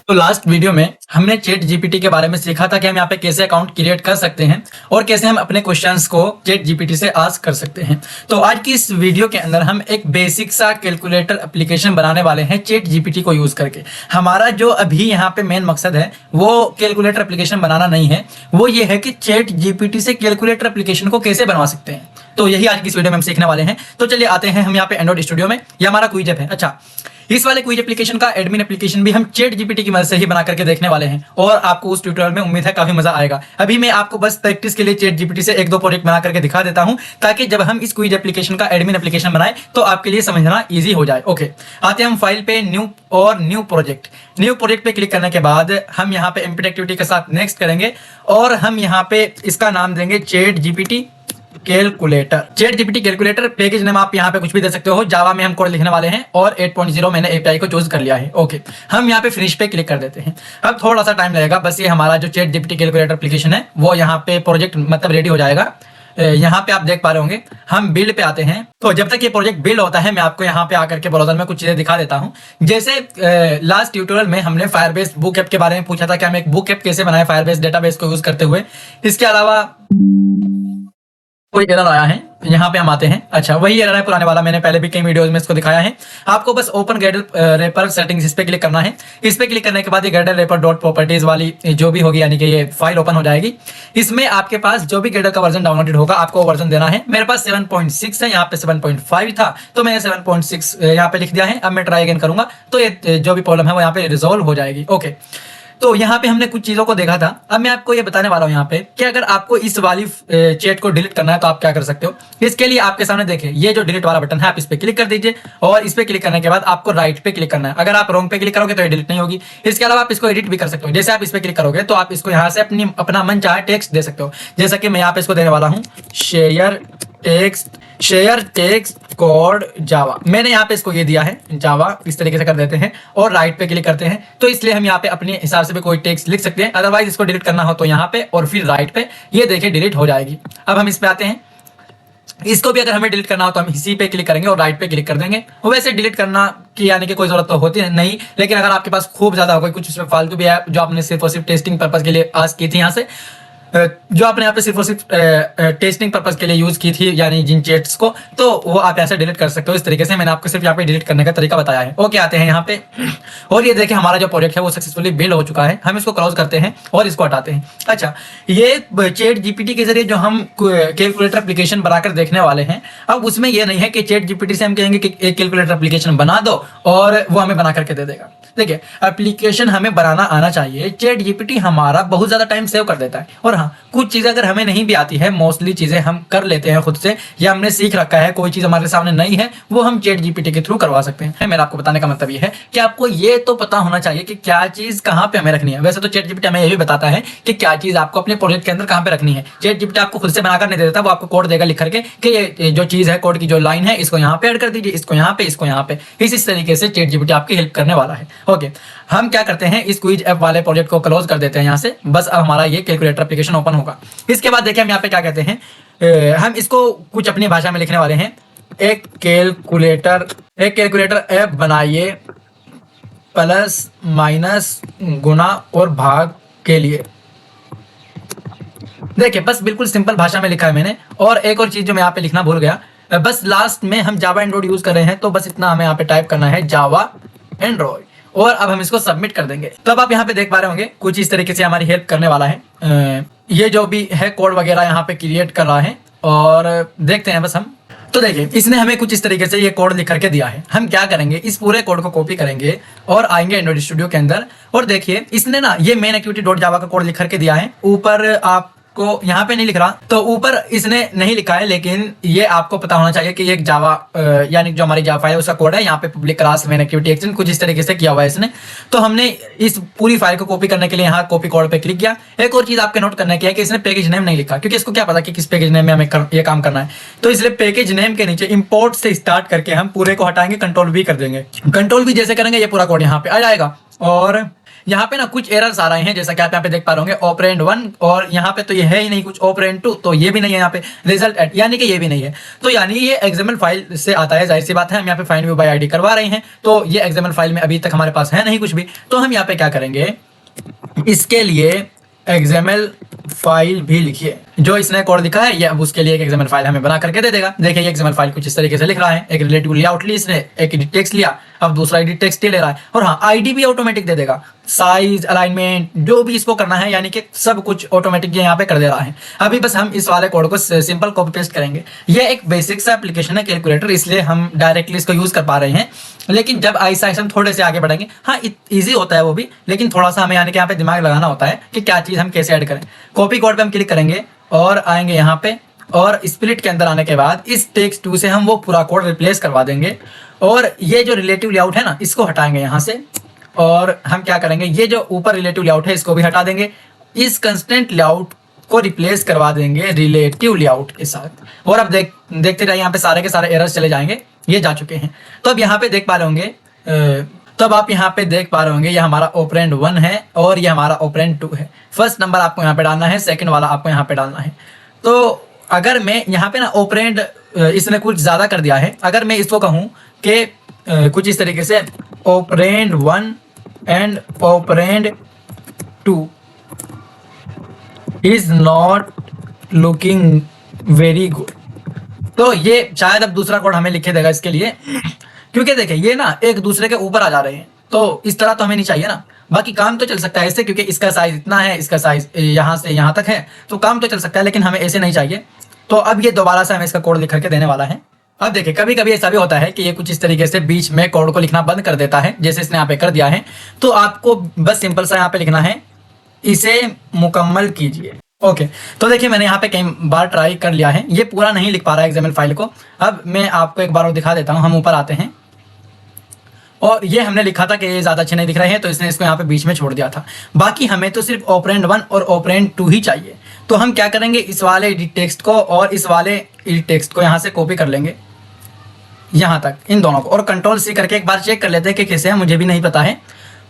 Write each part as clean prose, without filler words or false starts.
तो last video में हमने चैट जीपीटी के बारे में सीखा था कि हम यहाँ पे कैसे अकाउंट क्रिएट कर सकते हैं और कैसे हम अपने क्वेश्चंस को चैट जीपीटी से आस्क कर सकते हैं। तो आज की इस वीडियो के अंदर हम एक बेसिक सा कैलकुलेटर एप्लीकेशन बनाने वाले हैं चैट जीपीटी को यूज करके। हमारा जो अभी यहाँ पे मेन मकसद है वो कैलकुलेटर एप्लीकेशन बनाना नहीं है, वो ये है कि चैट जीपीटी से कैलकुलेटर एप्लीकेशन को कैसे बनवा सकते हैं। तो यही आज की इस वीडियो में हम सीखने वाले हैं। तो चलिए आते हैं हम यहाँ पे एंड्रॉइड स्टूडियो में। ये हमारा क्विज ऐप है। अच्छा, इस वाले क्विज एप्लीकेशन का एडमिन एप्लीकेशन भी हम चैट जीपीटी की मदद से ही बना करके देखने वाले हैं और आपको उस ट्यूटोरियल में उम्मीद है काफी मजा आएगा। अभी मैं आपको बस प्रैक्टिस के लिए चैट जीपीटी से एक दो प्रोजेक्ट बना करके दिखा देता हूं ताकि जब हम इस क्विज एप्लीकेशन का एडमिन एप्लीकेशन बनाए तो आपके लिए समझना ईजी हो जाए। ओके, आते हैं हम फाइल पे न्यू प्रोजेक्ट पे क्लिक करने के बाद हम यहाँ पे इनपुट एक्टिविटी के साथ नेक्स्ट करेंगे और हम यहाँ पे इसका नाम देंगे chat GPT calculator. Package name आप यहाँ पे कुछ भी दे सकते हो। जावा में हम कोड लिखने वाले हैं और 8.0 मैंने एपीआई को चूज कर लिया है। ओके, हम यहाँ पे फिनिश पे क्लिक कर देते हैं। अब थोड़ा सा टाइम लगेगा, बस ये हमारा जो चैट जीपीटी कैलकुलेटर एप्लीकेशन है वो यहाँ पे प्रोजेक्ट मतलब रेडी हो जाएगा। यहाँ पे आप देख पा रहे होंगे। हम बिल्ड पे आते हैं। तो जब तक ये प्रोजेक्ट बिल्ड होता है मैं आपको यहाँ पे आकर के ब्राउज़र में कुछ चीजें दिखा देता हूँ। जैसे लास्ट ट्यूटोरियल में हमने फायरबेस बुक ऐप के बारे में पूछा था कि हम एक बुक ऐप कैसे बनाए फायरबेस डेटाबेस को यूज करते हुए। इसके अलावा कोई एरर आया है, यहाँ पे हम आते हैं। अच्छा, वही एरर है पुराने वाला, मैंने पहले भी कई वीडियोस में इसको दिखाया है। आपको बस ओपन ग्रेडर रेपर सेटिंग्स इस पे क्लिक करना है। इस पे क्लिक करने के बाद ये ग्रेडर रेपर डॉट प्रॉपर्टीज वाली जो भी होगी यानी कि ये फाइल ओपन हो जाएगी। इसमें आपके पास जो भी ग्रेडर का वर्जन डाउनलोडेड होगा आपको वर्जन देना है। मेरे पास 7.6 है, यहाँ पे 7.5 था तो मैंने 7.6 यहाँ पे लिख दिया है। अब मैं ट्राई अगेन करूंगा तो ये जो भी प्रॉब्लम है वो यहाँ पे रिजोल्व हो जाएगी। ओके, तो यहाँ पे हमने कुछ चीजों को देखा था। अब मैं आपको ये बताने वाला हूँ यहाँ पे कि अगर आपको इस वाली चैट को डिलीट करना है तो आप क्या कर सकते हो। इसके लिए आपके सामने देखिए ये जो डिलीट वाला बटन है, आप इस पे क्लिक कर दीजिए और इस पे क्लिक करने के बाद आपको राइट पे क्लिक करना है। अगर आप रॉन्ग पे क्लिक करोगे तो ये डिलीट नहीं होगी। इसके अलावा आप इसको एडिट भी कर सकते हो। जैसे आप इस पे क्लिक करोगे तो आप इसको यहाँ से अपना मन चाहे टेक्स्ट दे सकते हो। जैसा कि मैं यहाँ पे इसको देने वाला हूँ शेयर टेक्स्ट कोड जावा। मैंने यहाँ पे इसको ये दिया है जावा, इस तरीके से कर देते हैं और राइट पे क्लिक करते हैं। तो इसलिए हम यहाँ पे अपने हिसाब से भी कोई टेक्स्ट लिख सकते हैं। अदरवाइज इसको डिलीट करना हो तो यहाँ पे और फिर राइट पे, ये देखिए डिलीट हो जाएगी। अब हम इस पे आते हैं। इसको भी अगर हमें डिलीट करना हो तो हम इसी पे क्लिक करेंगे और राइट पे क्लिक कर देंगे। वैसे डिलीट करना की यानी कि कोई जरूरत तो होती नहीं, लेकिन अगर आपके पास खूब ज्यादा हो कोई कुछ उसमें फालतू भी है जो आपने सिर्फ और सिर्फ टेस्टिंग पर्पज के लिए आस्क की थी, यहाँ से जो आपने यहाँ पे सिर्फ और सिर्फ टेस्टिंग पर्पज के लिए यूज की थी यानी जिन चैट्स को, तो वो आप ऐसे डिलीट कर सकते हो। इस तरीके से मैंने आपको सिर्फ यहाँ पे डिलीट करने का तरीका बताया है। ओके, आते हैं यहाँ पे और ये देखिए हमारा जो प्रोजेक्ट है वो सक्सेसफुली बिल्ड हो चुका है। हम इसको क्लोज करते हैं और इसको हटाते हैं। अच्छा, ये चैट जीपीटी के जरिए जो हम कैलकुलेटर एप्लीकेशन बनाकर देखने वाले हैं, अब उसमें यह नहीं है कि चैट जीपीटी से हम कहेंगे कि एक कैलकुलेटर एप्लीकेशन बना दो और वो हमें बना करके दे देगा। देखिए, एप्लीकेशन हमें बनाना आना चाहिए। चैट जीपीटी हमारा बहुत ज्यादा टाइम सेव कर देता है और हाँ, कुछ चीजें अगर हमें नहीं भी आती है, मोस्टली चीजें हम कर लेते हैं खुद से या हमने सीख रखा है, कोई चीज हमारे सामने नहीं है वो हम चैट जीपीटी के थ्रू करवा सकते हैं। मेरा आपको बताने का मतलब ये है कि आपको ये तो पता होना चाहिए कि क्या चीज कहाँ पे हमें रखनी है। वैसे तो चैट जीपीटी हमें ये भी बताता है कि क्या चीज आपको अपने प्रोजेक्ट के अंदर कहाँ पे रखनी है। चैट जीपीटी आपको खुद से बनाकर नहीं देता, वो आपको कोड देगा लिख करके कि ये जो चीज है, कोड की जो लाइन है, इसको यहाँ पे ऐड कर दीजिए, इसको यहाँ पे, इसको यहाँ पे। इस तरीके से चैट जीपीटी आपकी हेल्प करने वाला है। ओके, हम क्या करते हैं, इस क्विज ऐप वाले प्रोजेक्ट को क्लोज कर देते हैं यहाँ से। बस अब हमारा ये कैलकुलेटर एप्लीकेशन ओपन होगा। इसके बाद देखिए हम यहाँ पे क्या कहते हैं, हम इसको कुछ अपनी भाषा में लिखने वाले हैं। एक कैलकुलेटर ऐप बनाइए प्लस माइनस गुना और भाग के लिए। देखिए बस बिल्कुल सिंपल भाषा में लिखा है मैंने। और एक और चीज जो मैं यहाँ पे लिखना भूल गया, बस लास्ट में हम जावा एंड्रॉइड यूज कर रहे हैं तो बस इतना हमें यहाँ पे टाइप करना है, जावा एंड्रॉइड। और अब हम इसको सबमिट कर देंगे। तो अब आप यहाँ पे देख पा रहे होंगे कुछ इस तरीके से हमारी हेल्प करने वाला है। ये जो भी है कोड वगैरह यहाँ पे क्रिएट कर रहा है और देखते हैं बस हम। तो देखिए इसने हमें कुछ इस तरीके से ये कोड लिख करके दिया है। हम क्या करेंगे, इस पूरे कोड को कॉपी करेंगे और आएंगे एंड्रॉइड स्टूडियो के अंदर और देखिए इसने ना ये मेन एक्टिविटी डॉट जावा का कोड लिख करके दिया है। ऊपर आप को यहाँ पे नहीं लिख रहा, तो ऊपर इसने नहीं लिखा है, लेकिन ये आपको पता होना चाहिए कि ये एक जावा यानी जो हमारी जावा फाइल है उसका कोड है। यहाँ पे public class main activity action कुछ इस तरीके से किया हुआ है इसने। तो हमने इस पूरी फाइल को कॉपी करने के लिए यहाँ कॉपी कोड पे क्लिक किया। एक और चीज आपके नोट करने की है कि इसने पैकेज नेम नहीं लिखा, क्योंकि इसको क्या पता कि किस पैकेज नेम में हमें ये काम करना है। तो इसलिए पैकेज नेम के नीचे इंपोर्ट से स्टार्ट करके हम पूरे को हटाएंगे, कंट्रोल V कर देंगे। कंट्रोल V जैसे करेंगे ये पूरा कोड यहाँ पे आ जाएगा और यहाँ पे ना कुछ एरर्स आ रहे हैं, जैसा कि आप यहाँ पे देख पा रहे होंगे ऑपरेंड 1, और यहाँ पे तो ये है ही नहीं कुछ ऑपरेंड 2, तो ये भी नहीं है यहाँ पे रिजल्ट एट, यानी कि ये भी नहीं है। तो यानी ये एक्सएमएल फाइल से आता है, जाहिर सी बात है। हम यहाँ पे फाइंड व्यू बाय आईडी करवा रहे हैं, तो ये एक्सएमएल फाइल में अभी तक हमारे पास है नहीं कुछ भी। तो हम यहाँ पे क्या करेंगे, इसके लिए एक्सएमएल फाइल भी लिखिए। जो इसने कोड लिखा है ये अब उसके लिए एक एक्सएमएल फाइल हमें बना करके दे देगा। देखिए ये एक्सएमएल फाइल कुछ इस तरीके से लिख रहा है, एक रिलेटिव लेआउट ली इसने, एक एडिट टेक्स्ट लिया, अब दूसरा एडिट टेक्स्ट ले रहा है, और हाँ आईडी भी ऑटोमेटिक दे देगा, साइज, अलाइनमेंट, जो भी इसको करना है, यानी कि सब कुछ ऑटोमेटिक यहाँ पे कर दे रहा है। अभी बस हम इस वाले कोड को सिंपल कॉपी पेस्ट करेंगे। ये एक बेसिक सा एप्लीकेशन है कैलकुलेटर, इसलिए हम डायरेक्टली इसको यूज कर पा रहे हैं, लेकिन जब ऐसा हम थोड़े से आगे बढ़ेंगे, हाँ इजी होता है वो भी, लेकिन थोड़ा सा हमें यानी कि यहाँ पे दिमाग लगाना होता है कि क्या चीज़ हम कैसे ऐड करें। कॉपी कोड पे हम क्लिक करेंगे और आएंगे यहाँ पे, और स्प्लिट के अंदर आने के बाद इस टेक्स्ट 2 से हम वो पूरा कोड रिप्लेस करवा देंगे, और ये जो रिलेटिव लेआउट है ना इसको हटाएंगे यहाँ से, और हम क्या करेंगे, ये जो ऊपर रिलेटिव लेआउट है इसको भी हटा देंगे, इस कंस्टेंट लेआउट को रिप्लेस करवा देंगे रिलेटिव लेआउट के साथ। और अब देखते रहिए यहाँ पे सारे के सारे एरर्स चले जाएंगे, ये जा चुके हैं। तो अब यहाँ पे देख पा रहे होंगे, तब आप यहाँ पे देख पा रहे होंगे ये हमारा ऑपरेंड 1 है और ये हमारा ऑपरेंड 2 है। फर्स्ट नंबर आपको यहाँ पे डालना है, सेकंड वाला आपको यहाँ पे डालना है। तो अगर मैं यहाँ पे ना ऑपरेंड इसने कुछ ज़्यादा कर दिया है, अगर मैं इसको कहूँ कि कुछ इस तरीके से operand 1 and operand 2 is not looking very good, तो ये शायद अब दूसरा कोड हमें लिखे देगा इसके लिए, क्योंकि देखिए ये ना एक दूसरे के ऊपर आ जा रहे हैं, तो इस तरह तो हमें नहीं चाहिए ना। बाकी काम तो चल सकता है ऐसे, क्योंकि इसका साइज इतना है, इसका साइज यहाँ से यहाँ तक है, तो काम तो चल सकता है, लेकिन हमें ऐसे नहीं चाहिए। तो अब ये दोबारा से हमें इसका कोड लिख करके देने वाला है। अब देखिए कभी कभी ऐसा भी होता है कि ये कुछ इस तरीके से बीच में कोड को लिखना बंद कर देता है, जैसे इसने यहाँ पे कर दिया है। तो आपको बस सिंपल सा यहाँ पे लिखना है, इसे मुकम्मल कीजिए। ओके, तो देखिए मैंने यहाँ पे कई बार ट्राई कर लिया है, ये पूरा नहीं लिख पा रहा है एक्सएमएल फाइल को। अब मैं आपको एक बार और दिखा देता हूँ। हम ऊपर आते हैं, और ये हमने लिखा था कि ये ज़्यादा अच्छे नहीं दिख रहे हैं, तो इसने इसको यहाँ पे बीच में छोड़ दिया था। बाकी हमें तो सिर्फ ऑपरेंड 1 और ऑपरेंड 2 ही चाहिए। तो हम क्या करेंगे, इस वाले एडिट टेक्स्ट को और इस वाले एडिट टेक्स्ट को यहाँ से कॉपी कर लेंगे यहाँ तक, इन दोनों को, और कंट्रोल सी करके एक बार चेक कर लेते हैं कि कैसे है, मुझे भी नहीं पता है।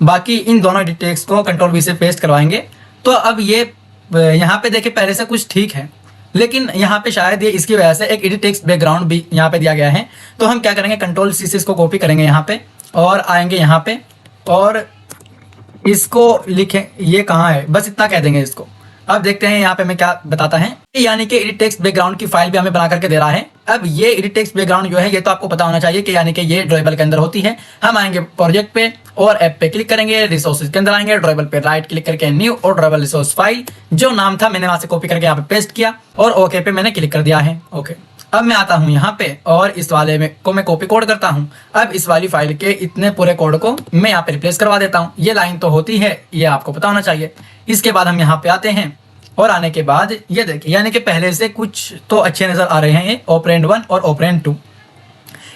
बाकी इन दोनों एडिट टेक्स्ट को कंट्रोल वी से पेस्ट करवाएंगे। तो अब ये यहाँ पे देखिए पहले से कुछ ठीक है, लेकिन यहाँ पे शायद ये इसकी वजह से एक एडिट टेक्स्ट बैकग्राउंड भी यहाँ पे दिया गया है। तो हम क्या करेंगे, कंट्रोल सी से इसको कॉपी करेंगे यहाँ पे, और आएंगे यहाँ पे और इसको लिखें, ये कहाँ है, बस इतना कह देंगे इसको। अब देखते हैं यहाँ पे मैं क्या बताता है, यानी कि एडिट टेक्स्ट बैकग्राउंड की फाइल भी हमें बना करके दे रहा है। अब ये एडिट टेक्स्ट बैकग्राउंड जो है ये तो आपको पता होना चाहिए कि यानी कि ये ड्राइबल के अंदर होती है। हम आएंगे प्रोजेक्ट पे और ऐप पे क्लिक करेंगे, रिसोर्सेज के अंदर आएंगे, ड्राइबल पे राइट क्लिक करके न्यू, और ड्राइबल रिसोर्स फाइल जो नाम था मैंने वहां से कॉपी करके यहाँ पे पेस्ट किया, और ओके पे मैंने क्लिक कर दिया है। ओके, अब मैं आता हूँ यहाँ पे और इस वाले में को मैं कॉपी कोड करता हूँ। अब इस वाली फाइल के इतने पूरे कोड को मैं यहाँ पे रिप्लेस करवा देता हूँ। ये लाइन तो होती है, ये आपको पता होना चाहिए। इसके बाद हम यहाँ पे आते हैं, और आने के बाद ये देखिए यानी कि पहले से कुछ तो अच्छे नजर आ रहे हैं ये ऑपरेंड 1 और ऑपरेंड 2।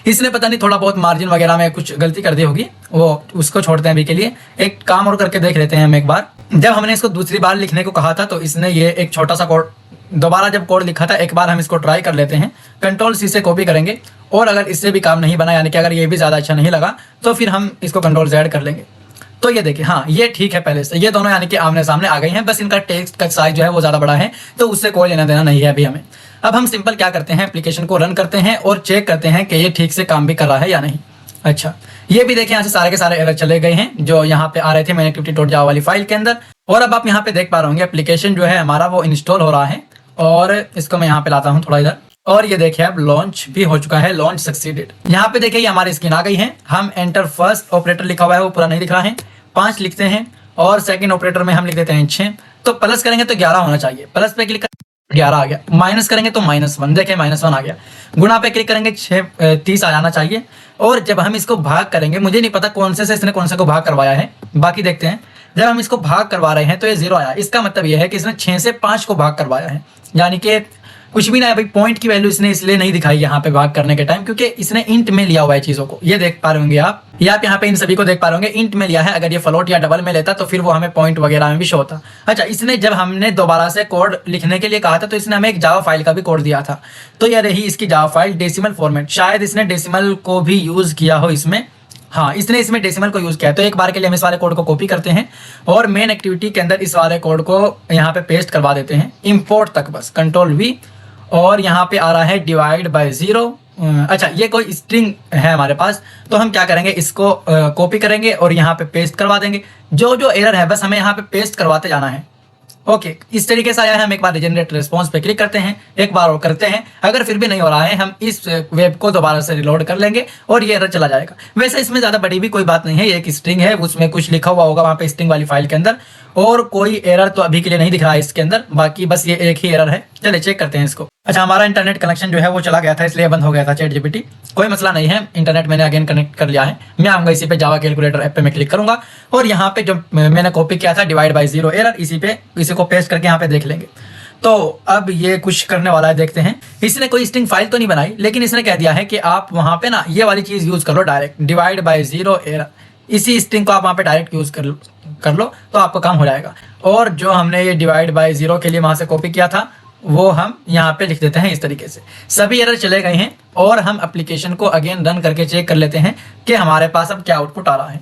इसने पता नहीं थोड़ा बहुत मार्जिन वगैरह में कुछ गलती कर दी होगी, वो उसको छोड़ते हैं अभी के लिए। एक काम और करके देख लेते हैं हम एक बार। जब हमने इसको दूसरी बार लिखने को कहा था तो इसने ये एक छोटा सा कोड दोबारा जब कोड लिखा था, एक बार हम इसको ट्राई कर लेते हैं। कंट्रोल सी से कॉपी करेंगे, और अगर इससे भी काम नहीं बना, यानी कि अगर ये भी ज़्यादा अच्छा नहीं लगा, तो फिर हम इसको कंट्रोल Z कर लेंगे। तो ये देखिए, हाँ ये ठीक है पहले से, ये दोनों यानी कि आमने सामने आ गई हैं। बस इनका टेक्स्ट का साइज जो है वो ज़्यादा बड़ा है, तो उससे कोई लेना देना नहीं है अभी हमें। अब हम सिंपल क्या करते हैं, एप्लीकेशन को रन करते हैं और चेक करते हैं कि ये ठीक से काम भी कर रहा है या नहीं। अच्छा, ये भी देखिए यहाँ से सारे के सारे एरर चले गए हैं जो यहाँ पे आ रहे थे मैन एक्टिविटी.java वाली फाइल के अंदर। और अब आप यहाँ पे देख पा रहे होंगे एप्लीकेशन जो है हमारा वो इंस्टॉल हो रहा है, और इसको मैं यहाँ पे लाता हूँ थोड़ा इधर, और ये देखिए अब लॉन्च भी हो चुका है, लॉन्च सक्सीडेड। यहाँ पे देखिए ये हमारी स्क्रीन आ गई है। हम एंटर फर्स्ट ऑपरेटर लिखा हुआ है वो पूरा नहीं दिख रहा है, 5 लिखते हैं, और सेकंड ऑपरेटर में हम लिख देते हैं 6। तो प्लस करेंगे तो 11 होना चाहिए, प्लस पे क्लिक 11 आ गया। माइनस करेंगे तो -1, देखें -1 आ गया। गुणा पे क्लिक करेंगे 30 आ जाना चाहिए। और जब हम इसको भाग करेंगे, मुझे नहीं पता कौन से इसने कौन से को भाग करवाया है, बाकी देखते हैं। जब हम इसको भाग करवा रहे हैं तो ये 0 आया, इसका मतलब ये है कि इसने 6 से 5 को भाग करवाया है, यानी कि कुछ भी ना है भाई। पॉइंट की वैल्यू इसने इसलिए नहीं दिखाई यहाँ पे भाग करने के टाइम, क्योंकि इसने इंट में लिया हुआ है चीजों को। ये देख पा रहे होंगे आप, या आप यहाँ पे इन सभी को देख पा रहे होंगे, इंट में लिया है। अगर ये फ्लोट या डबल में लेता तो फिर वो हमें पॉइंट वगैरह में भी शो होता। अच्छा, इसने जब हमने दोबारा से कोड लिखने के लिए कहा था तो इसने हमें एक जावा फाइल का भी कोड दिया था। तो यह रही इसकी जावा फाइल, डेसिमल फॉर्मेट। शायद इसने डेसिमल को भी यूज किया हो इसमें, हाँ, इसने इसमें डेसिमल को यूज किया है। तो एक बार के लिए हम इस वाले कोड को कॉपी करते हैं और मेन एक्टिविटी के अंदर इस वाले कोड को यहाँ पे पेस्ट करवा देते हैं, इंपोर्ट तक बस, कंट्रोल वी। और यहाँ पे आ रहा है डिवाइड बाय 0। अच्छा, ये कोई स्ट्रिंग है हमारे पास, तो हम क्या करेंगे, इसको कॉपी करेंगे और यहाँ पे पेस्ट करवा देंगे। जो जो एरर है बस हमें यहाँ पे पेस्ट करवाते जाना है। ओके, इस तरीके से आया है। हम एक बार रिजनरेट रिस्पॉन्स पे क्लिक करते हैं, एक बार और करते हैं। अगर फिर भी नहीं हो रहा है, हम इस वेब को दोबारा से रिलोड कर लेंगे और ये एरर चला जाएगा। वैसे इसमें ज़्यादा बड़ी भी कोई बात नहीं है, ये एक स्ट्रिंग है, उसमें कुछ लिखा हुआ होगा वहाँ पे स्ट्रिंग वाली फाइल के अंदर, और कोई एरर तो अभी के लिए नहीं दिख रहा है इसके अंदर। बाकी बस ये एक ही एरर है। चलिए चेक करते हैं इसको। अच्छा, हमारा इंटरनेट कनेक्शन जो है वो चला गया था, इसलिए बंद हो गया था चैट जीपीटी। कोई मसला नहीं है, इंटरनेट मैंने अगेन कनेक्ट कर लिया है। मैं आऊँगा इसी पे जावा कैलकुलेटर ऐप पे मैं क्लिक करूँगा और यहाँ पे जो मैंने कॉपी किया था डिवाइड बाय 0 एरर, इसी को पेस्ट करके यहाँ पे देख लेंगे। तो अब ये कुछ करने वाला है, देखते हैं। इसने कोई स्ट्रिंग फाइल तो नहीं बनाई, लेकिन इसने कह दिया है कि आप वहाँ पे ना ये वाली चीज़ यूज़ कर लो, डायरेक्ट डिवाइड बाय 0 एरर। इसी स्ट्रिंग को आप वहाँ पे डायरेक्ट यूज़ कर लो तो आपका काम हो जाएगा। और जो हमने ये डिवाइड बाय 0 के लिए वहाँ से कॉपी किया था वो हम यहाँ पे लिख देते हैं इस तरीके से। सभी एरर चले गए हैं और हम एप्लीकेशन को अगेन रन करके चेक कर लेते हैं कि हमारे पास अब क्या आउटपुट आ रहा है।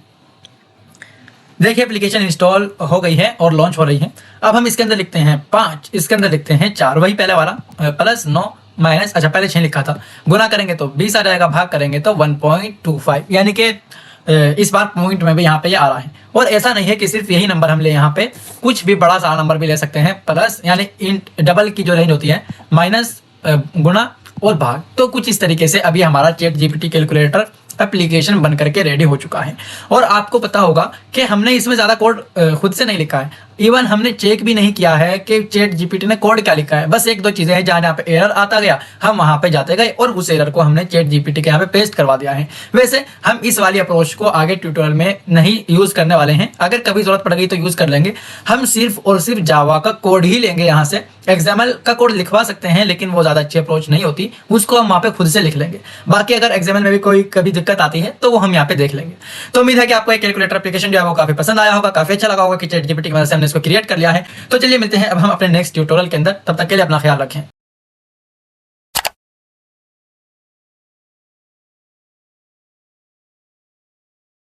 देखिए, एप्लीकेशन इंस्टॉल हो गई है और लॉन्च हो रही है। अब हम इसके अंदर लिखते हैं 5, इसके अंदर लिखते हैं 4, वही पहले वाला, प्लस 9 माइनस, अच्छा पहले 6 लिखा था, गुना करेंगे तो 20 आ जाएगा, भाग करेंगे तो 1.25, यानी कि इस बार पॉइंट में भी यहाँ पे ये आ रहा है। और ऐसा नहीं है कि सिर्फ यही नंबर हम ले, यहाँ पे कुछ भी बड़ा सारा नंबर भी ले सकते हैं, प्लस यानी इंट डबल की जो रेंज होती है, माइनस, गुना और भाग। तो कुछ इस तरीके से अभी हमारा चैट जीपीटी कैलकुलेटर एप्लीकेशन बन करके रेडी हो चुका है। और आपको पता होगा कि हमने इसमें ज़्यादा कोड खुद से नहीं लिखा है, इवन हमने चेक भी नहीं किया है कि चैट जीपीटी ने कोड क्या लिखा है। बस एक दो चीज़ें हैं जहाँ पे एरर आता गया, हम वहाँ पे जाते गए और उस एरर को हमने चैट जीपीटी के यहाँ पे पेस्ट करवा दिया है। वैसे हम इस वाली अप्रोच को आगे ट्यूटोरियल में नहीं यूज़ करने वाले हैं, अगर कभी ज़रूरत पड़ गई तो यूज़ कर लेंगे। हम सिर्फ और सिर्फ जावा का कोड ही लेंगे यहाँ से। एक्सएमएल का कोड लिखवा सकते हैं, लेकिन वो ज़्यादा अच्छी अप्रोच नहीं होती, उसको हम वहाँ पे खुद से लिख लेंगे। बाकी अगर एक्सएमएल में भी कोई कभी दिक्कत आती है तो वो हम यहाँ पे देख लेंगे। तो उम्मीद है कि आपको एक कैलकुलेटर एप्लीकेशन जो है वो काफी पसंद आया होगा, काफी अच्छा लगा होगा कि चैट जीपीटी की मदद से हमने इसको क्रिएट कर लिया है। तो चलिए मिलते हैं अब हम अपने नेक्स्ट ट्यूटोरियल के अंदर, तब तक के लिए अपना ख्याल रखें।